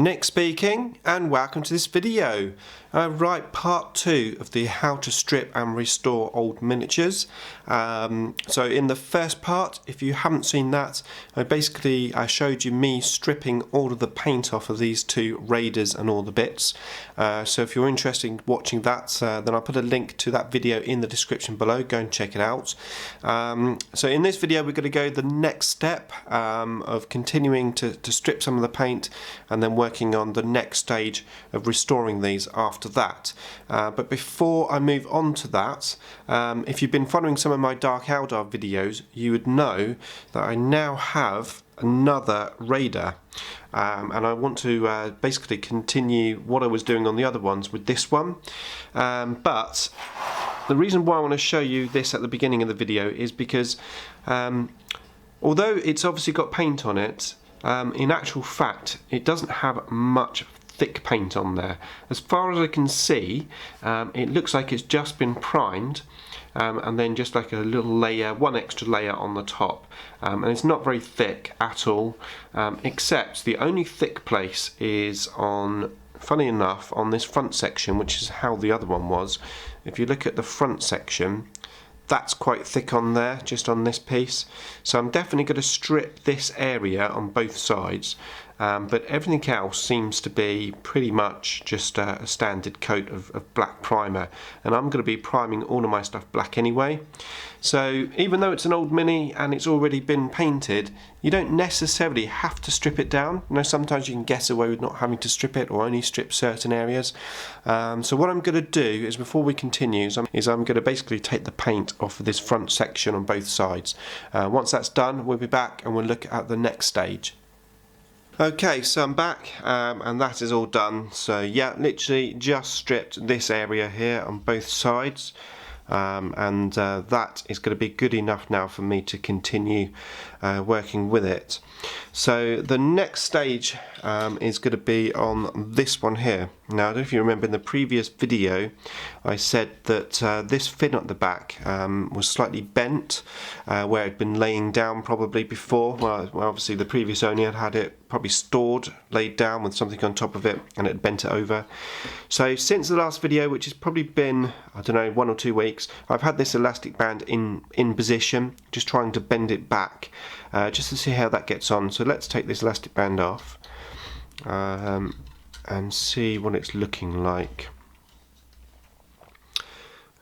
Nick speaking, and welcome to this video. Right, part 2 of the how to strip and restore old miniatures. So in the first part, if you haven't seen that, I showed you me stripping all of the paint off of these two raiders and all the bits. So if you're interested in watching that, then I'll put a link to that video in the description below. Go and check it out. So in this video, we're going to go the next step of continuing to strip some of the paint and then working on the next stage of restoring these after that. But before I move on to that, if you've been following some of my Dark Eldar videos, you would know that I now have another raider, and I want to basically continue what I was doing on the other ones with this one. But the reason why I want to show you this at the beginning of the video is because although it's obviously got paint on it, in actual fact it doesn't have much thick paint on there. As far as I can see, it looks like it's just been primed, and then just like a little layer, one extra layer on the top, and it's not very thick at all, except the only thick place is on, funny enough, on this front section, which is how the other one was. If you look at the front section, that's quite thick on there, just on this piece. So I'm definitely going to strip this area on both sides, but everything else seems to be pretty much just a standard coat of black primer, and I'm going to be priming all of my stuff black anyway. So even though it's an old mini and it's already been painted, you don't necessarily have to strip it down. You know, sometimes you can get away with not having to strip it or only strip certain areas. So what I'm going to do is, before we continue, I'm going to basically take the paint off of this front section on both sides. Once that's done, we'll be back and we'll look at the next stage. Okay, so I'm back, and that is all done. So yeah, literally just stripped this area here on both sides, and that is going to be good enough now for me to continue working with it. So the next stage is going to be on this one here. Now, I don't know if you remember in the previous video I said that this fin at the back was slightly bent, where it had been laying down probably before. Well, obviously the previous owner had it probably stored, laid down with something on top of it, and it had bent it over. So since the last video, which has probably been, I don't know, 1 or 2 weeks, I've had this elastic band in position, just trying to bend it back, just to see how that gets on. So let's take this elastic band off and see what it's looking like.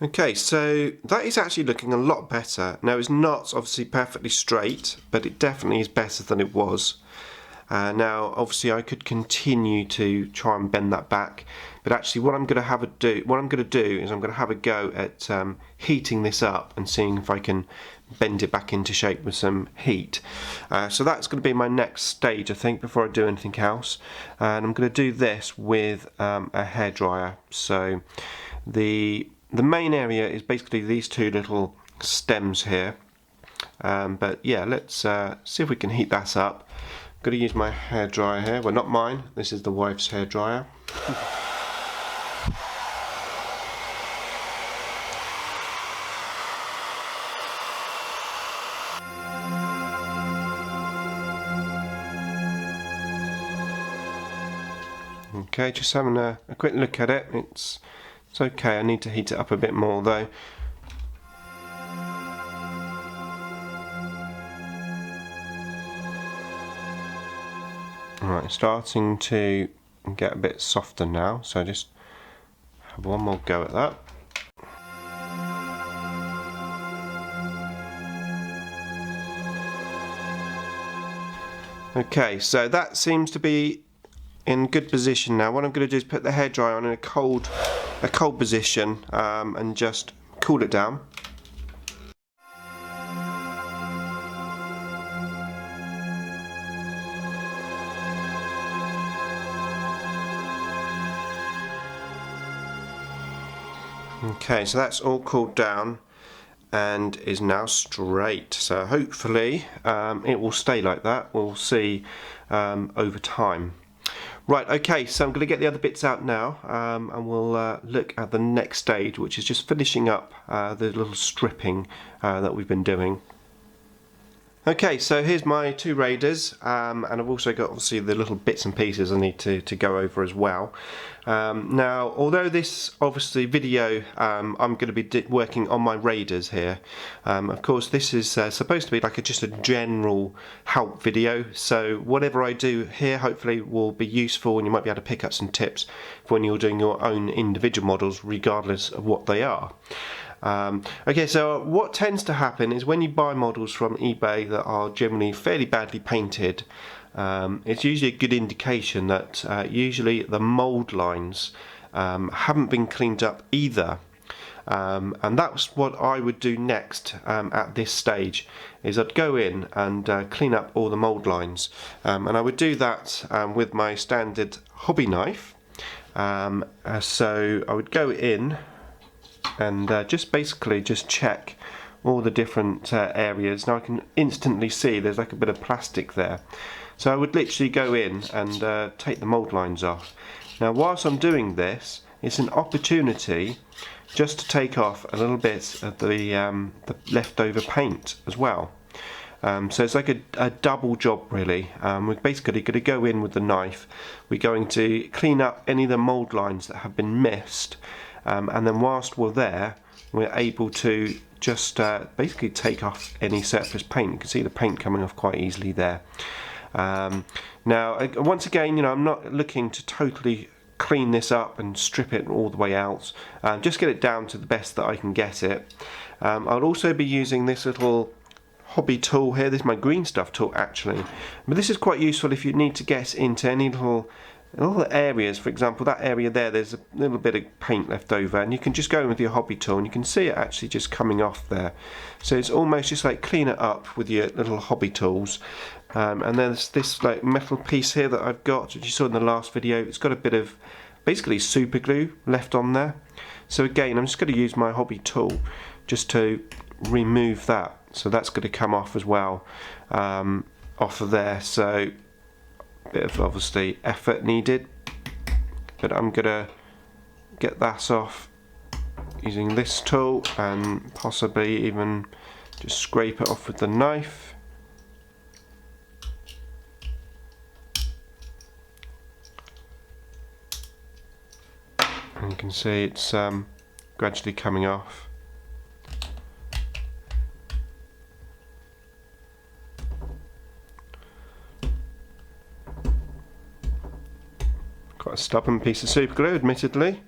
Okay, so that is actually looking a lot better. Now, it's not obviously perfectly straight, but it definitely is better than it was. Now, obviously, I could continue to try and bend that back, but actually, what I'm going to do is I'm going to have a go at heating this up and seeing if I can bend it back into shape with some heat. So that's going to be my next stage, I think, before I do anything else. And I'm going to do this with a hairdryer. So the main area is basically these two little stems here. But yeah, let's see if we can heat that up. I'm going to use my hairdryer here. Well, not mine. This is the wife's hairdryer. Okay, just having a quick look at it. It's okay. I need to heat it up a bit more though. Right, starting to get a bit softer now, so just have one more go at that. Okay, so that seems to be in good position now. What I'm going to do is put the hairdryer on in a cold position, and just cool it down. Okay, so that's all cooled down and is now straight. So hopefully it will stay like that. We'll see over time. Right, okay, so I'm going to get the other bits out now, and we'll look at the next stage, which is just finishing up the little stripping that we've been doing. Okay, so here's my two Raiders, and I've also got obviously the little bits and pieces I need to go over as well. Now, although this obviously video, I'm going to be working on my Raiders here. Of course, this is supposed to be like just a general help video, so whatever I do here hopefully will be useful, and you might be able to pick up some tips for when you're doing your own individual models, regardless of what they are. Okay, so what tends to happen is when you buy models from eBay that are generally fairly badly painted, it's usually a good indication that usually the mould lines haven't been cleaned up either. And that's what I would do next at this stage, is I'd go in and clean up all the mould lines, and I would do that with my standard hobby knife. So I would go in and just basically just check all the different areas. Now I can instantly see there's like a bit of plastic there, so I would literally go in and take the mould lines off. Now whilst I'm doing this, it's an opportunity just to take off a little bit of the leftover paint as well. So it's like a double job really. We're basically going to go in with the knife, we're going to clean up any of the mould lines that have been missed, and then whilst we're there, we're able to just basically take off any surplus paint. You can see the paint coming off quite easily there. Now once again, you know, I'm not looking to totally clean this up and strip it all the way out, just get it down to the best that I can get it. I'll also be using this little hobby tool here. This is my green stuff tool actually, but this is quite useful if you need to get into any little areas. For example, that area there's a little bit of paint left over, and you can just go in with your hobby tool and you can see it actually just coming off there. So it's almost just like clean it up with your little hobby tools. And then there's this like metal piece here that I've got, which you saw in the last video. It's got a bit of basically super glue left on there. So again, I'm just going to use my hobby tool just to remove that. So that's going to come off as well, off of there. So bit of obviously effort needed, but I'm gonna get that off using this tool and possibly even just scrape it off with the knife. And you can see it's gradually coming off. Quite a stubborn piece of super glue, admittedly.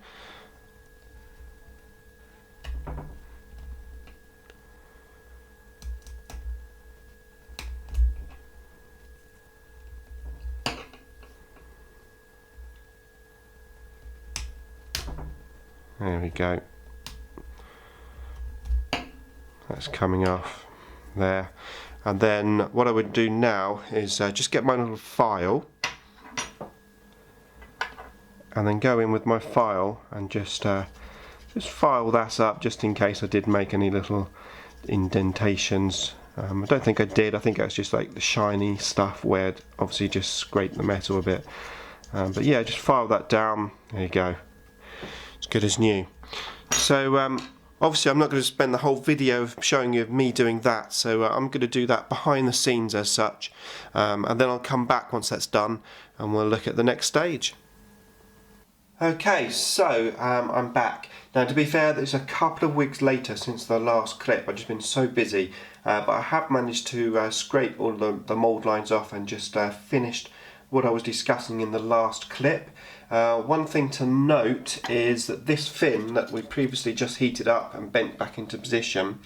There we go. That's coming off there. And then what I would do now is just get my little file, and then go in with my file and just file that up, just in case I did make any little indentations. I don't think I did. I think that's just like the shiny stuff where it obviously just scraped the metal a bit. But yeah, just file that down. There you go. It's good as new. So obviously I'm not going to spend the whole video showing you of me doing that, so I'm going to do that behind the scenes as such, and then I'll come back once that's done and we'll look at the next stage. Okay, so I'm back. Now to be fair, there's a couple of weeks later since the last clip. I've just been so busy, but I have managed to scrape all the mould lines off and just finished what I was discussing in the last clip. One thing to note is that this fin that we previously just heated up and bent back into position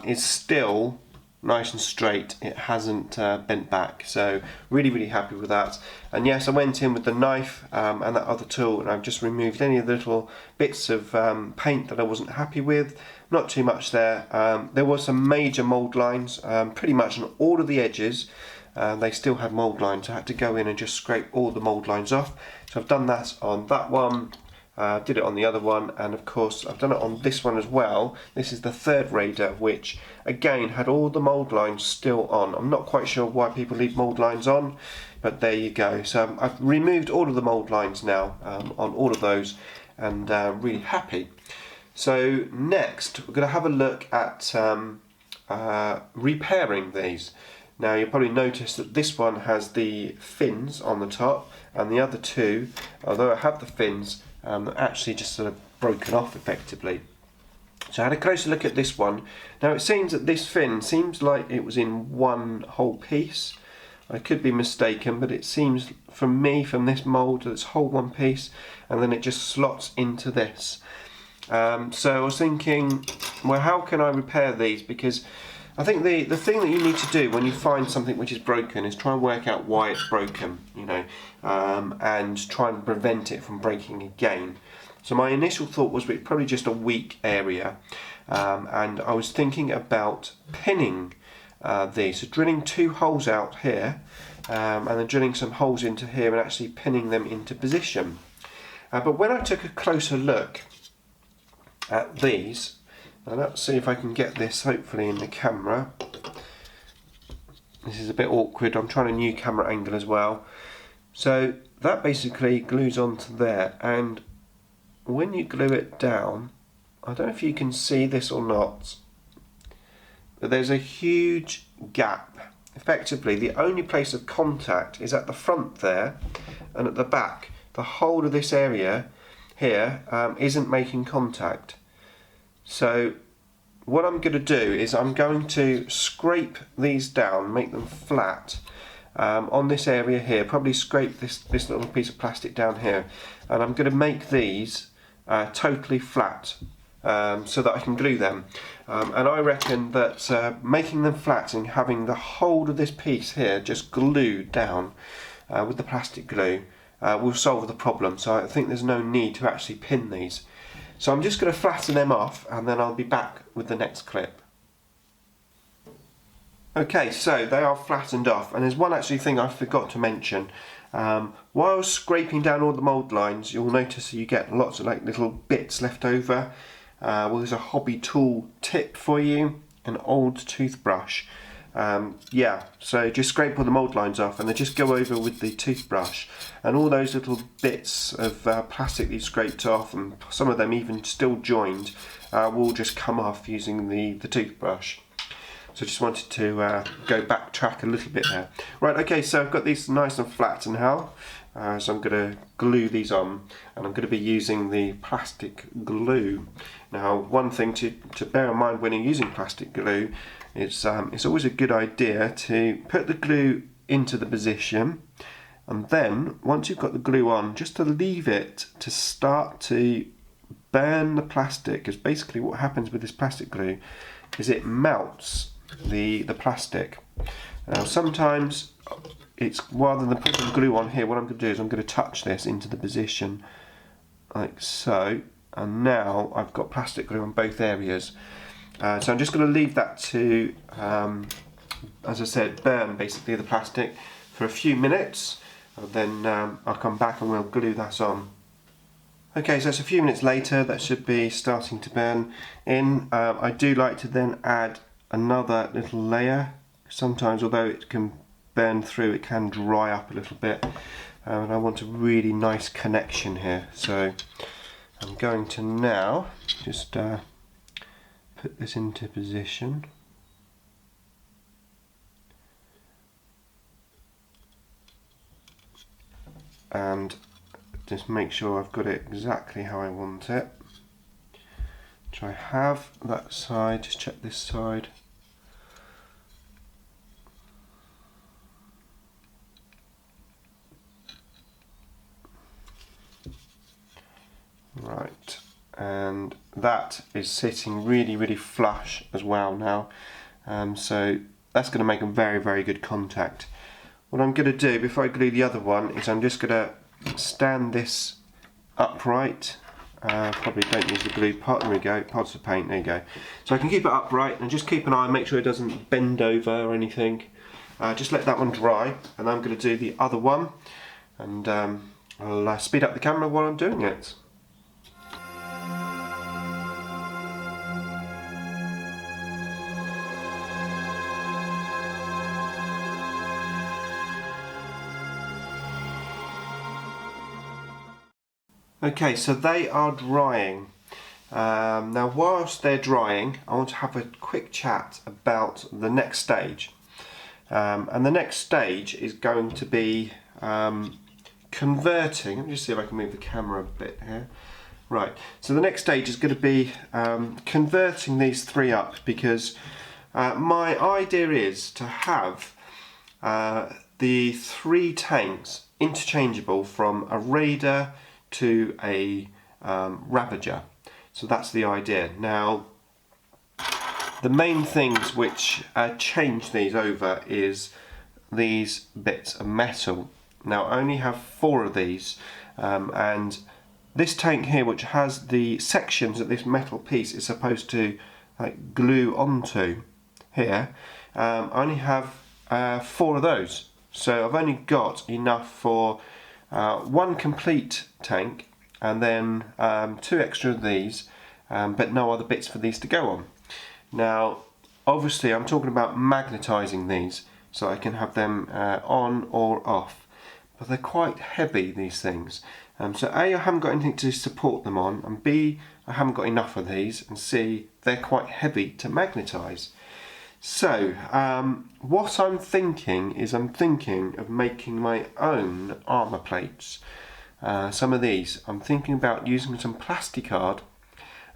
is still nice and straight. It hasn't bent back, so really happy with that. And yes, I went in with the knife and that other tool, and I've just removed any of the little bits of paint that I wasn't happy with. Not too much there. There was some major mould lines pretty much on all of the edges. They still had mould lines, so I had to go in and just scrape all the mould lines off. So I've done that on that one, did it on the other one, and of course I've done it on this one as well. This is the third Raider, which again had all the mould lines still on. I'm not quite sure why people leave mould lines on, but there you go. So I've removed all of the mould lines now on all of those, and really happy. So next we're going to have a look at repairing these. Now you'll probably notice that this one has the fins on the top, and the other two, although it have the fins, are actually just sort of broken off effectively. So I had a closer look at this one. Now it seems that this fin seems like it was in one whole piece. I could be mistaken, but it seems from this mould that it's whole one piece, and then it just slots into this. So I was thinking, well, how can I repair these? Because I think the thing that you need to do when you find something which is broken is try and work out why it's broken, you know, and try and prevent it from breaking again. So my initial thought was it's probably just a weak area, and I was thinking about pinning these, so drilling 2 holes out here, and then drilling some holes into here and actually pinning them into position. But when I took a closer look at these, and let's see if I can get this hopefully in the camera. This is a bit awkward, I'm trying a new camera angle as well. So that basically glues onto there, and when you glue it down, I don't know if you can see this or not, but there's a huge gap. Effectively, the only place of contact is at the front there and at the back. The whole of this area here isn't making contact. So what I'm going to do is I'm going to scrape these down, make them flat on this area here, probably scrape this little piece of plastic down here, and I'm going to make these totally flat so that I can glue them. And I reckon that making them flat and having the whole of this piece here just glued down with the plastic glue will solve the problem. So I think there's no need to actually pin these. So I'm just going to flatten them off, and then I'll be back with the next clip. Okay, so they are flattened off, and there's one actually thing I forgot to mention. While scraping down all the mould lines, you'll notice you get lots of like little bits left over. Well, there's a hobby tool tip for you, an old toothbrush. Yeah, so just scrape all the mould lines off and then just go over with the toothbrush, and all those little bits of plastic you scraped off, and some of them even still joined, will just come off using the toothbrush. So just wanted to go backtrack a little bit there. Right, okay, so I've got these nice and flat now. So I'm going to glue these on, and I'm going to be using the plastic glue. Now, one thing to bear in mind when you're using plastic glue is it's always a good idea to put the glue into the position, and then once you've got the glue on, just to leave it to start to burn the plastic, because basically what happens with this plastic glue is it melts the plastic. Now sometimes it's, rather than putting glue on here, what I'm going to do is I'm going to touch this into the position like so, and now I've got plastic glue on both areas. So I'm just going to leave that to, as I said, burn basically the plastic for a few minutes, and then I'll come back and we'll glue that on. Okay, so it's a few minutes later, that should be starting to burn in. I do like to then add another little layer. Sometimes, although it can burn through, it can dry up a little bit, and I want a really nice connection here. So I'm going to now just put this into position. And just make sure I've got it exactly how I want it. Which I have that side, just check this side. Right, and that is sitting really flush as well now. So that's going to make a very good contact. What I'm going to do before I glue the other one is I'm just going to stand this upright. Probably don't use the glue pot. There we go, pots of paint, there you go. So I can keep it upright and just keep an eye and make sure it doesn't bend over or anything. Just let that one dry, and I'm going to do the other one, and I'll speed up the camera while I'm doing it. Okay, so they are drying. Now whilst they're drying, I want to have a quick chat about the next stage. And the next stage is going to be converting. Let me just see if I can move the camera a bit here. Right, so the next stage is going to be converting these three up, because my idea is to have the three tanks interchangeable from a Raider to a Ravager. So that's the idea. Now, the main things which change these over is these bits of metal. Now I only have 4 of these, and this tank here, which has the sections that this metal piece is supposed to glue onto here, I only have 4 of those. So I've only got enough for 1 complete tank, and then 2 extra of these, but no other bits for these to go on. Now, obviously I'm talking about magnetising these, so I can have them on or off. But they're quite heavy, these things. So A, I haven't got anything to support them on, and B, I haven't got enough of these, and C, they're quite heavy to magnetise. So, what I'm thinking is I'm thinking of making my own armour plates. Some of these. I'm thinking about using some platicard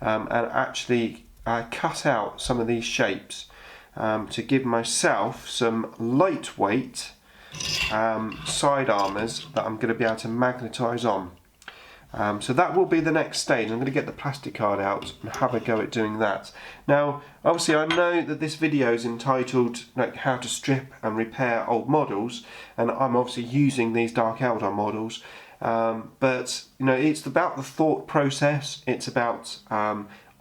and actually cut out some of these shapes to give myself some lightweight side armours that I'm going to be able to magnetise on. So that will be the next stage. I'm going to get the plasticard out and have a go at doing that. Now, obviously I know that this video is entitled how to strip and repair old models, and I'm obviously using these Dark Eldar models, but it's about the thought process. It's about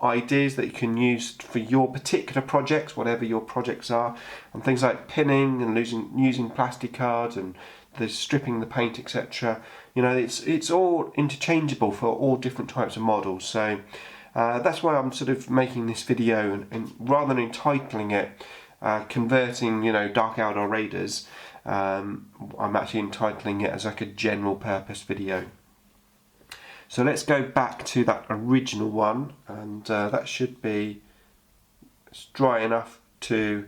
ideas that you can use for your particular projects, whatever your projects are, and things like pinning and using plasticard and the stripping the paint, etc. It's all interchangeable for all different types of models. So that's why I'm sort of making this video, and rather than entitling it converting Dark Eldar Raiders, I'm actually entitling it as like a general purpose video. So let's go back to that original one, and that should be dry enough to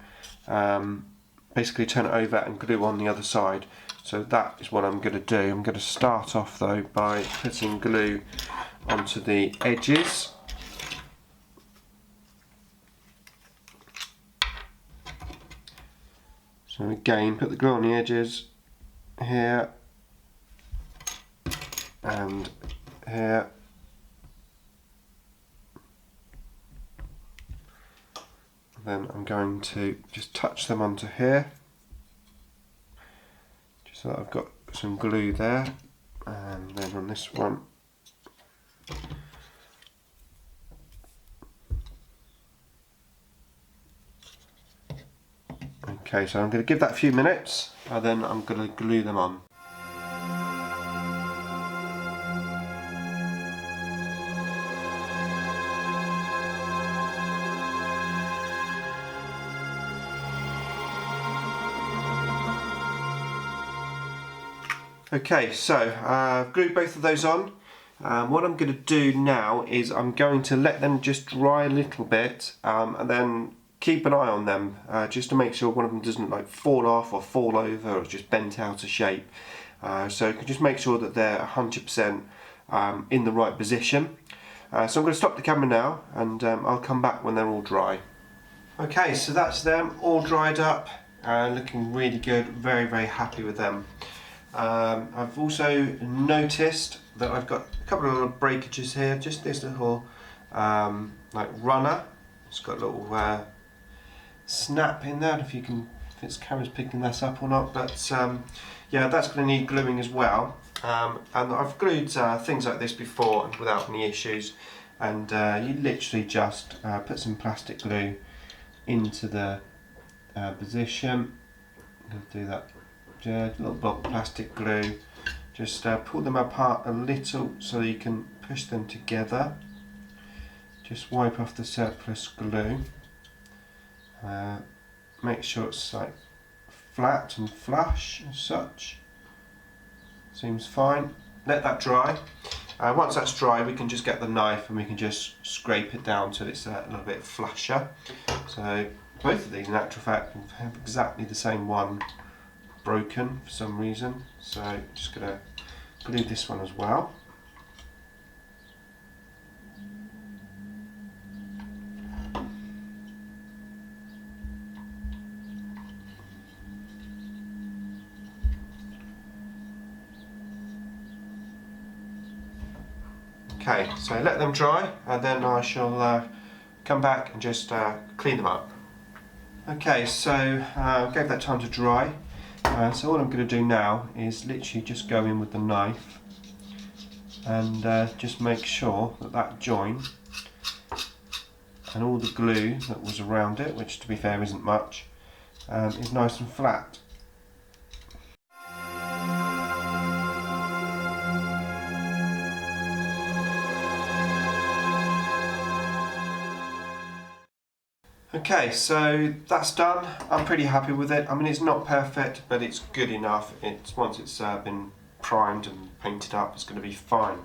basically turn it over and glue on the other side. So that is what I'm going to do. I'm going to start off though by putting glue onto the edges. So again, put the glue on the edges here and here. Then I'm going to just touch them onto here, just so that I've got some glue there, and then on this one okay, so I'm going to give that a few minutes and then I'm going to glue them on. Okay, so I've glued both of those on. What I'm going to do now is I'm going to let them just dry a little bit, and then keep an eye on them just to make sure one of them doesn't fall off or fall over or just bent out of shape. So you can just make sure that they're 100% in the right position. So I'm going to stop the camera now, and I'll come back when they're all dry. Okay, so that's them all dried up, looking really good. Very, very happy with them. I've also noticed that I've got a couple of little breakages here. Just this little runner. It's got a little snap in there. If this camera's picking this up or not, but yeah, that's going to need gluing as well. And I've glued things like this before and without any issues. And you literally just put some plastic glue into the position. I'm going to do that. Just a little block of plastic glue. Just pull them apart a little so you can push them together. Just wipe off the surplus glue. Make sure it's flat and flush as such. Seems fine. Let that dry. Once that's dry, we can just get the knife and we can just scrape it down till it's a little bit flusher. So both of these, in actual fact, have exactly the same one broken for some reason. So I'm just going to glue this one as well. Okay, so let them dry and then I shall come back and just clean them up. Okay, so gave that time to dry. So all I'm going to do now is literally just go in with the knife and just make sure that that join and all the glue that was around it, which to be fair isn't much, is nice and flat. Okay, so that's done. I'm pretty happy with it. I mean, it's not perfect, but it's good enough. Once it's been primed and painted up, it's going to be fine.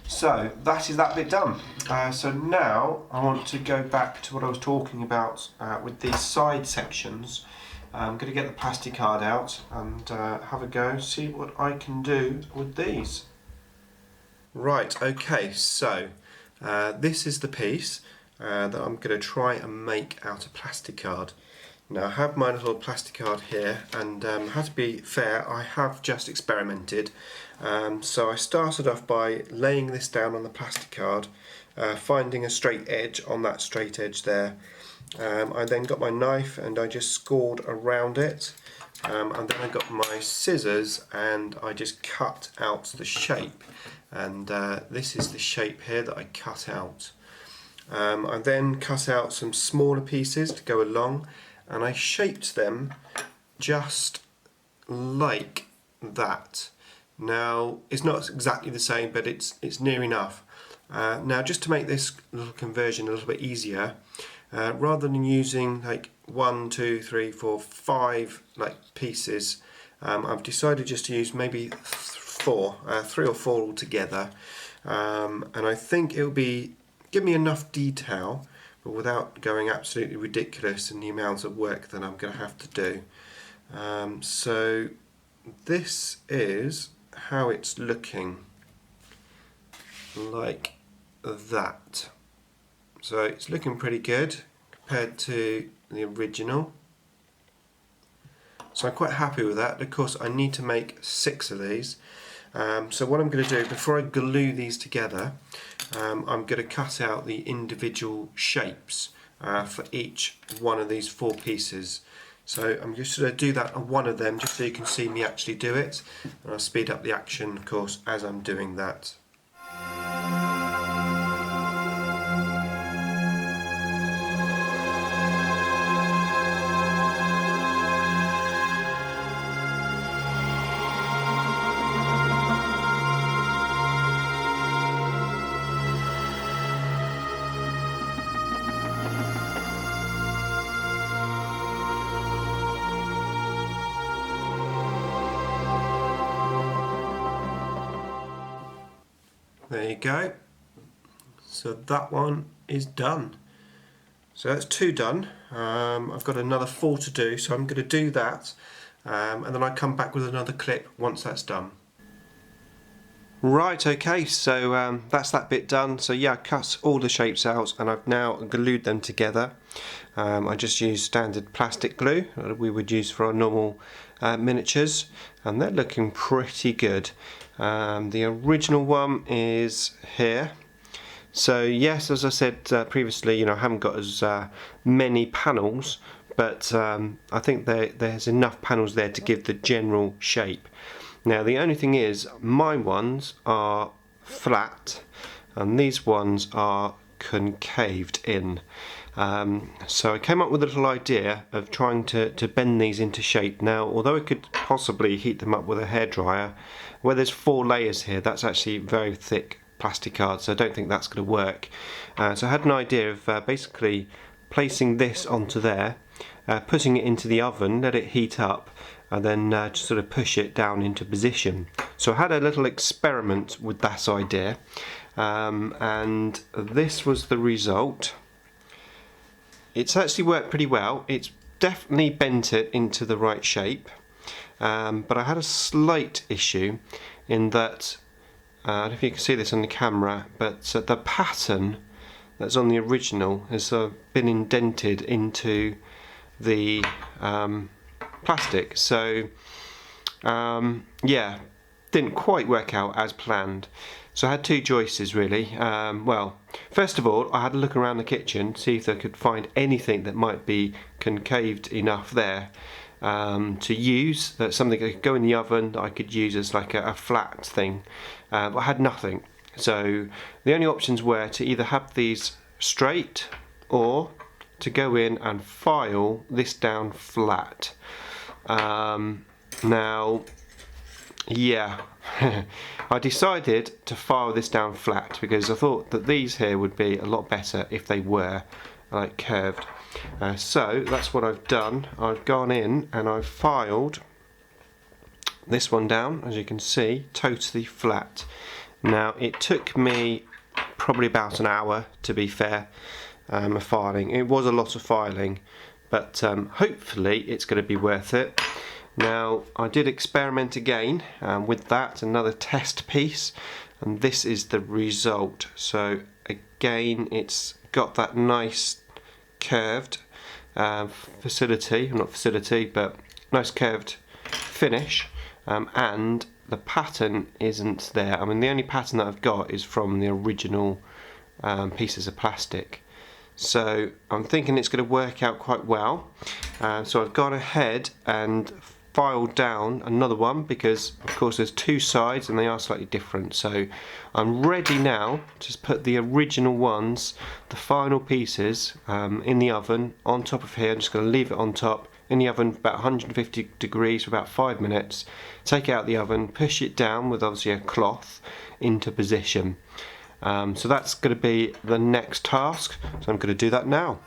So that is that bit done. So now I want to go back to what I was talking about with these side sections. I'm going to get the platicard out and have a go, see what I can do with these. Right, okay, so this is the piece that I'm going to try and make out of platicard. Now I have my little platicard here, and have to be fair, I have just experimented. So I started off by laying this down on the platicard, finding a straight edge on that straight edge there. I then got my knife and I just scored around it, and then I got my scissors and I just cut out the shape, and this is the shape here that I cut out. I then cut out some smaller pieces to go along, and I shaped them just like that. Now it's not exactly the same, but it's near enough. Now just to make this little conversion a little bit easier, rather than using like 1, 2, 3, 4, 5 like pieces, I've decided just to use maybe 3 or 4 altogether, and I think it will give me enough detail, but without going absolutely ridiculous in the amount of work that I'm going to have to do. So this is how it's looking, like that. So it's looking pretty good compared to the original. So I'm quite happy with that. Of course I need to make 6 of these. So what I'm going to do, before I glue these together, I'm going to cut out the individual shapes for each one of these 4 pieces. So I'm just going to do that on one of them just so you can see me actually do it, and I'll speed up the action of course as I'm doing that. There you go. So that one is done. So that's 2 done. I've got another 4 to do, so I'm going to do that, and then I come back with another clip once that's done. Right, okay, so that's that bit done. So yeah, I cut all the shapes out and I've now glued them together. I just used standard plastic glue that we would use for our normal miniatures, and they're looking pretty good. The original one is here. So yes, as I said previously, I haven't got as many panels, but I think there's enough panels there to give the general shape. Now the only thing is, my ones are flat and these ones are concaved in. So I came up with a little idea of trying to bend these into shape. Now although I could possibly heat them up with a hairdryer, where there's 4 layers here, that's actually very thick plasticard, so I don't think that's going to work. So I had an idea of basically placing this onto there, putting it into the oven, let it heat up, and then just sort of push it down into position. So I had a little experiment with that idea, and this was the result. It's actually worked pretty well. It's definitely bent it into the right shape, but I had a slight issue in that, I don't know if you can see this on the camera, but the pattern that's on the original has been indented into the plastic. So yeah, didn't quite work out as planned. So I had two choices really. Well, first of all, I had a look around the kitchen, see if I could find anything that might be concaved enough there to use, that something that could go in the oven that I could use as like a flat thing. But I had nothing. So the only options were to either have these straight or to go in and file this down flat. Now, yeah, I decided to file this down flat because I thought that these here would be a lot better if they were like curved. So that's what I've done. I've gone in and I've filed this one down, as you can see, totally flat. Now it took me probably about an hour, to be fair, of filing. It was a lot of filing, but hopefully it's going to be worth it. Now I did experiment again with that, another test piece, and this is the result. So again, it's got that nice curved facility, not facility, but nice curved finish, and the pattern isn't there. I mean, the only pattern that I've got is from the original pieces of plastic. So I'm thinking it's going to work out quite well. So I've gone ahead and filed down another one because of course there's two sides and they are slightly different. So I'm ready now to put the original ones, the final pieces, in the oven on top of here. I'm just going to leave it on top in the oven about 150 degrees for about 5 minutes. Take it out of the oven, push it down with obviously a cloth into position. So that's going to be the next task, so I'm going to do that now.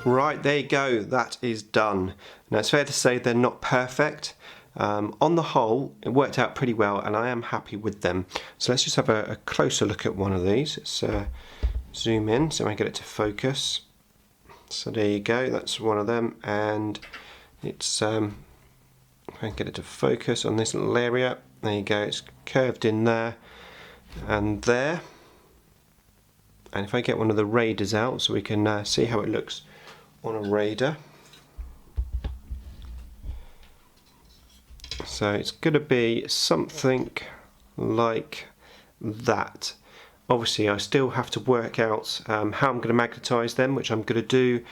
Right, there you go, that is done. Now it's fair to say they're not perfect. On the whole, it worked out pretty well and I am happy with them. So let's just have a closer look at one of these. Let's zoom in so I get it to focus. So there you go, that's one of them, and it's, if I can get it to focus on this little area, there you go, it's curved in there and there. And if I get one of the Raiders out so we can see how it looks on a Raider. So it's going to be something like that. Obviously I still have to work out how I'm going to magnetise them, which I'm going to do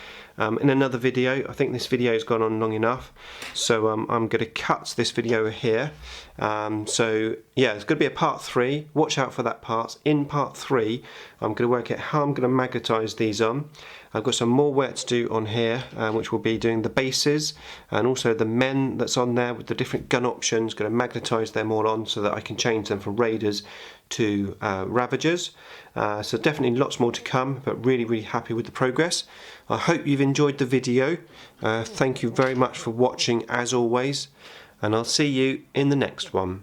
in another video. I think this video has gone on long enough, so I'm going to cut this video here. So yeah, it's going to be a part 3. Watch out for that part. In part 3 I'm going to work out how I'm going to magnetise these on. I've got some more work to do on here, which will be doing the bases and also the men that's on there with the different gun options. Going to magnetise them all on so that I can change them from Raiders to Ravagers. So definitely lots more to come, but really happy with the progress. I hope you've enjoyed the video. Thank you very much for watching as always, and I'll see you in the next one.